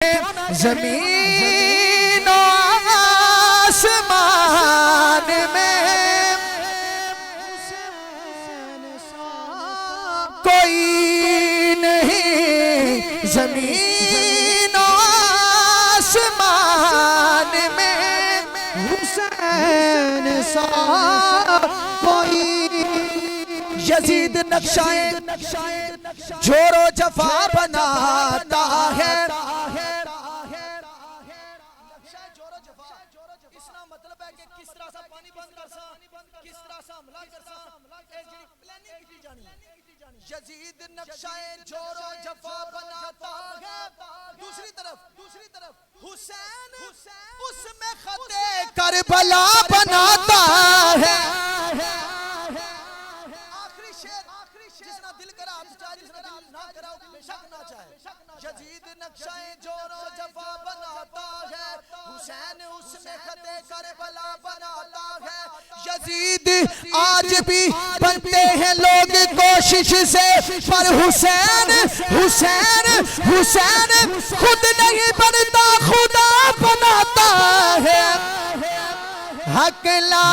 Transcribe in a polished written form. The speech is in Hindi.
ज़मीन और आसमान में कोई नहीं, ज़मीन और आसमान में हुसैन सा कोई। यजीद नक्शाए जोरो जफा बनाता है, इसका मतलब है कि किस तरह से पानी बंद कर सा, किस तरह से हमला कर सा, एक जड़ी प्लानिंग की जानी। यजीद नक्शाए जोरो जफा बनाता है, दूसरी तरफ हुसैन उसमें खते करबला बनाता है। आखिरी शेर जिसना दिल करा आप चाहे, जिसना दिल ना करा बेशक ना चाहे। यजीद नक्शाए जोरो जफा बनाता है, हुसैन उसमें खते करबला बनाता है। यजीद आज भी बनते हैं लोग कोशिश से, पर हुसैन हुसैन हुसैन खुद नहीं बनता, खुदा बनाता है। हक ला